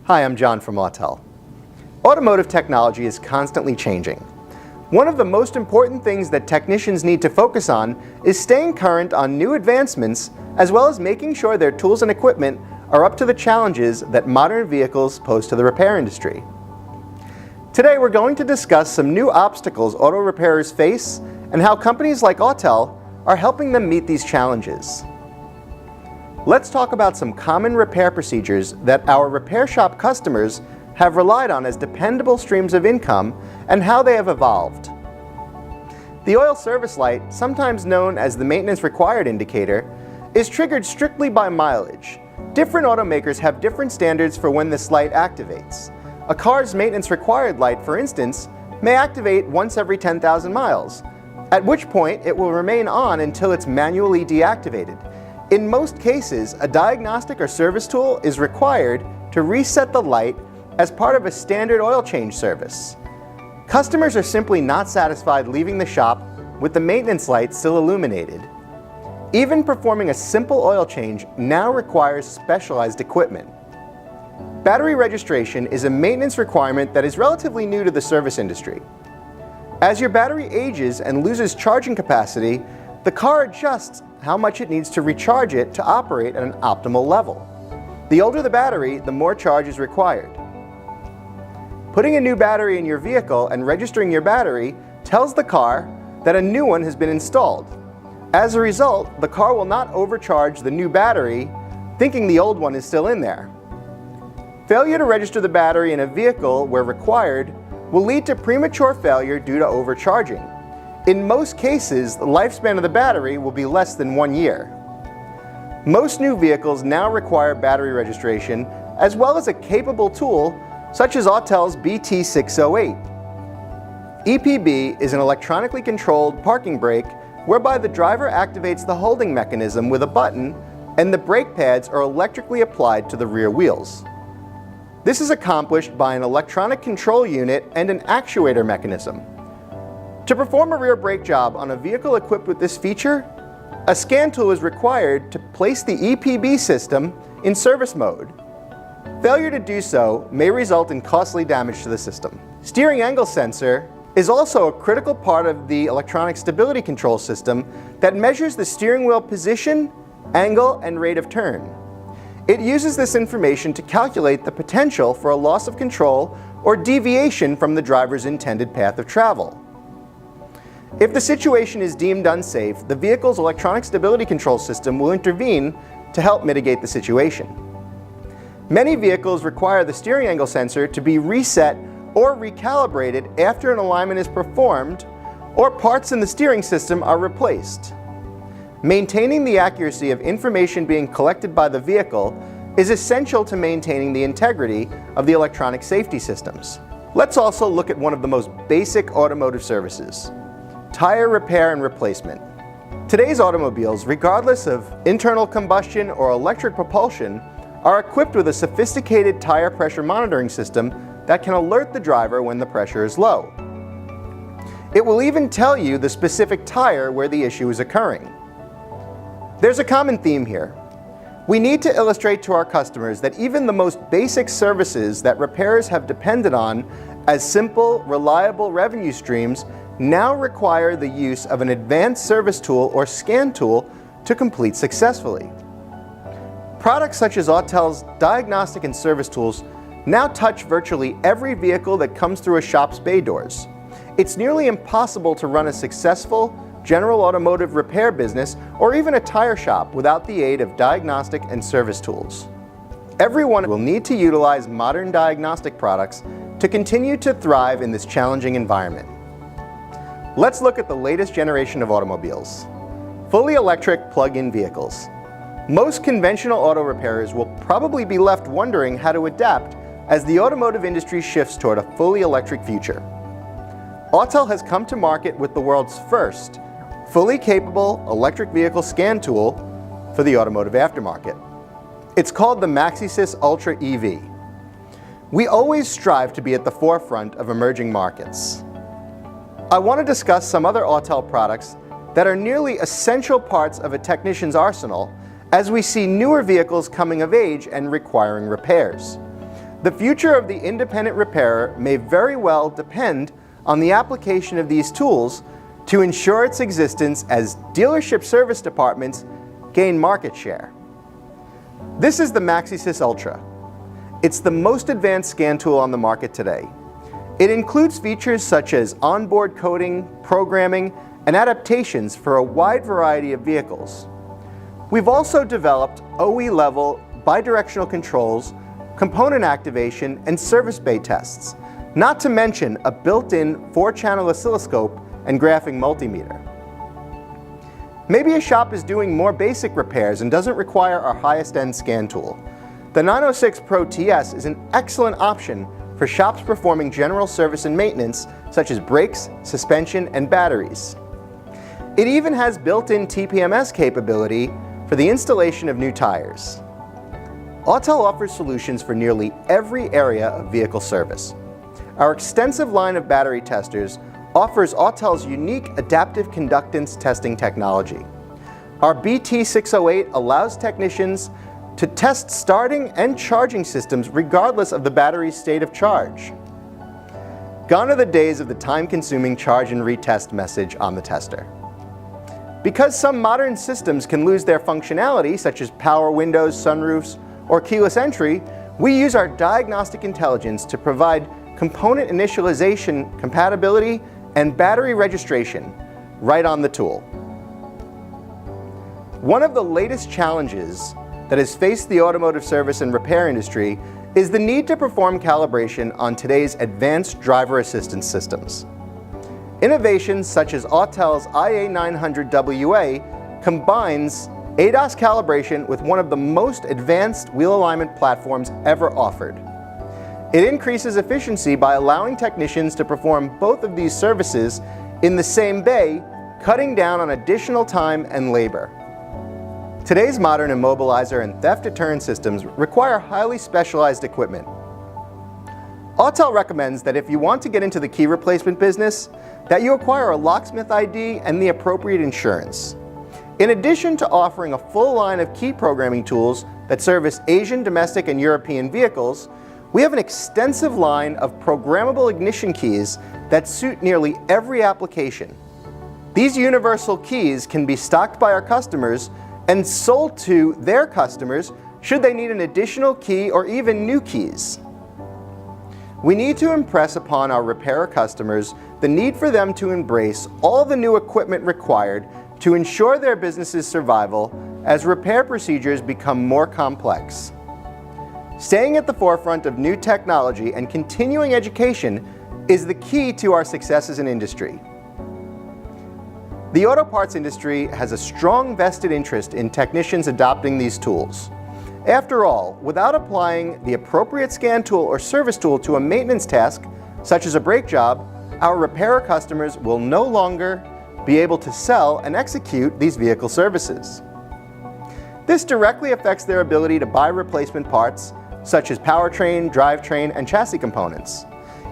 Hi, I'm John from Autel. Automotive technology is constantly changing. One of the most important things that technicians need to focus on is staying current on new advancements, as well as making sure their tools and equipment are up to the challenges that modern vehicles pose to the repair industry. Today we're going to discuss some new obstacles auto repairers face and how companies like Autel are helping them meet these challenges. Let's talk about some common repair procedures that our repair shop customers have relied on as dependable streams of income and how they have evolved. The oil service light, sometimes known as the maintenance required indicator, is triggered strictly by mileage. Different automakers have different standards for when this light activates. A car's maintenance required light, for instance, may activate once every 10,000 miles, at which point it will remain on until it's manually deactivated. In most cases, a diagnostic or service tool is required to reset the light as part of a standard oil change service. Customers are simply not satisfied leaving the shop with the maintenance light still illuminated. Even performing a simple oil change now requires specialized equipment. Battery registration is a maintenance requirement that is relatively new to the service industry. As your battery ages and loses charging capacity, the car adjusts how much it needs to recharge it to operate at an optimal level. The older the battery, the more charge is required. Putting a new battery in your vehicle and registering your battery tells the car that a new one has been installed. As a result, the car will not overcharge the new battery, thinking the old one is still in there. Failure to register the battery in a vehicle where required will lead to premature failure due to overcharging. In most cases, the lifespan of the battery will be less than 1 year. Most new vehicles now require battery registration, as well as a capable tool such as Autel's BT608. EPB is an electronically controlled parking brake whereby the driver activates the holding mechanism with a button and the brake pads are electrically applied to the rear wheels. This is accomplished by an electronic control unit and an actuator mechanism. To perform a rear brake job on a vehicle equipped with this feature, a scan tool is required to place the EPB system in service mode. Failure to do so may result in costly damage to the system. Steering angle sensor is also a critical part of the electronic stability control system that measures the steering wheel position, angle, and rate of turn. It uses this information to calculate the potential for a loss of control or deviation from the driver's intended path of travel. If the situation is deemed unsafe, the vehicle's electronic stability control system will intervene to help mitigate the situation. Many vehicles require the steering angle sensor to be reset or recalibrated after an alignment is performed or parts in the steering system are replaced. Maintaining the accuracy of information being collected by the vehicle is essential to maintaining the integrity of the electronic safety systems. Let's also look at one of the most basic automotive services: tire repair and replacement. Today's automobiles, regardless of internal combustion or electric propulsion, are equipped with a sophisticated tire pressure monitoring system that can alert the driver when the pressure is low. It will even tell you the specific tire where the issue is occurring. There's a common theme here. We need to illustrate to our customers that even the most basic services that repairers have depended on as simple, reliable revenue streams now require the use of an advanced service tool or scan tool to complete successfully. Products such as Autel's diagnostic and service tools now touch virtually every vehicle that comes through a shop's bay doors. It's nearly impossible to run a successful general automotive repair business or even a tire shop without the aid of diagnostic and service tools. Everyone will need to utilize modern diagnostic products to continue to thrive in this challenging environment. Let's look at the latest generation of automobiles: fully electric plug-in vehicles. Most conventional auto repairers will probably be left wondering how to adapt as the automotive industry shifts toward a fully electric future. Autel has come to market with the world's first fully capable electric vehicle scan tool for the automotive aftermarket. It's called the MaxiSys Ultra EV. We always strive to be at the forefront of emerging markets. I want to discuss some other Autel products that are nearly essential parts of a technician's arsenal as we see newer vehicles coming of age and requiring repairs. The future of the independent repairer may very well depend on the application of these tools to ensure its existence as dealership service departments gain market share. This is the MaxiSys Ultra. It's the most advanced scan tool on the market today. It includes features such as onboard coding, programming, and adaptations for a wide variety of vehicles. We've also developed OE-level bidirectional controls, component activation, and service bay tests, not to mention a built-in 4-channel oscilloscope and graphing multimeter. Maybe a shop is doing more basic repairs and doesn't require our highest-end scan tool. The 906 Pro TS is an excellent option for shops performing general service and maintenance, such as brakes, suspension, and batteries. It even has built-in TPMS capability for the installation of new tires. Autel offers solutions for nearly every area of vehicle service. Our extensive line of battery testers offers Autel's unique adaptive conductance testing technology. Our BT608 allows technicians to test starting and charging systems regardless of the battery's state of charge. Gone are the days of the time-consuming charge and retest message on the tester. Because some modern systems can lose their functionality, such as power windows, sunroofs, or keyless entry, we use our diagnostic intelligence to provide component initialization, compatibility, and battery registration right on the tool. One of the latest challenges that has faced the automotive service and repair industry is the need to perform calibration on today's advanced driver assistance systems. Innovations such as Autel's IA900WA combines ADAS calibration with one of the most advanced wheel alignment platforms ever offered. It increases efficiency by allowing technicians to perform both of these services in the same bay, cutting down on additional time and labor. Today's modern immobilizer and theft deterrent systems require highly specialized equipment. Autel recommends that if you want to get into the key replacement business, that you acquire a locksmith ID and the appropriate insurance. In addition to offering a full line of key programming tools that service Asian, domestic, and European vehicles, we have an extensive line of programmable ignition keys that suit nearly every application. These universal keys can be stocked by our customers and sold to their customers should they need an additional key or even new keys. We need to impress upon our repairer customers the need for them to embrace all the new equipment required to ensure their business's survival as repair procedures become more complex. Staying at the forefront of new technology and continuing education is the key to our success as an industry. The auto parts industry has a strong vested interest in technicians adopting these tools. After all, without applying the appropriate scan tool or service tool to a maintenance task, such as a brake job, our repairer customers will no longer be able to sell and execute these vehicle services. This directly affects their ability to buy replacement parts, such as powertrain, drivetrain, and chassis components.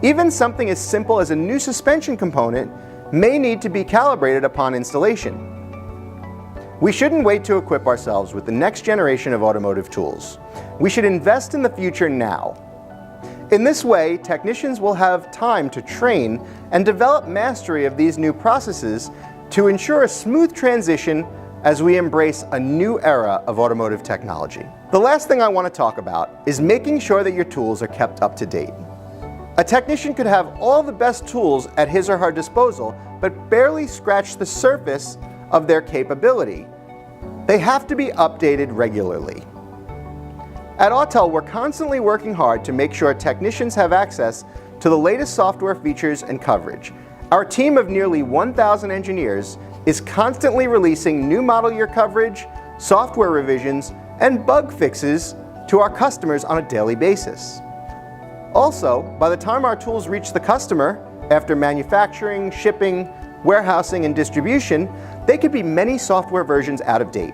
Even something as simple as a new suspension component may need to be calibrated upon installation. We shouldn't wait to equip ourselves with the next generation of automotive tools. We should invest in the future now. In this way, technicians will have time to train and develop mastery of these new processes to ensure a smooth transition as we embrace a new era of automotive technology. The last thing I want to talk about is making sure that your tools are kept up to date. A technician could have all the best tools at his or her disposal, but barely scratch the surface of their capability. They have to be updated regularly. At Autel, we're constantly working hard to make sure technicians have access to the latest software features and coverage. Our team of nearly 1,000 engineers is constantly releasing new model year coverage, software revisions, and bug fixes to our customers on a daily basis. Also, by the time our tools reach the customer, after manufacturing, shipping, warehousing, and distribution, they could be many software versions out of date.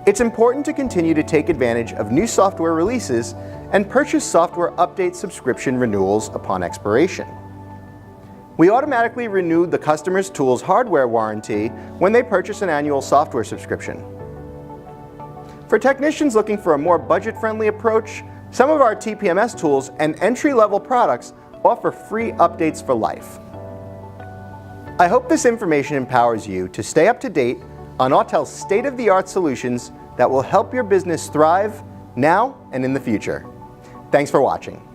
It's important to continue to take advantage of new software releases and purchase software update subscription renewals upon expiration. We automatically renew the customer's tool's hardware warranty when they purchase an annual software subscription. For technicians looking for a more budget-friendly approach, Some of our TPMS tools and entry-level products offer free updates for life. I hope this information empowers you to stay up to date on Autel's state-of-the-art solutions that will help your business thrive now and in the future. Thanks for watching.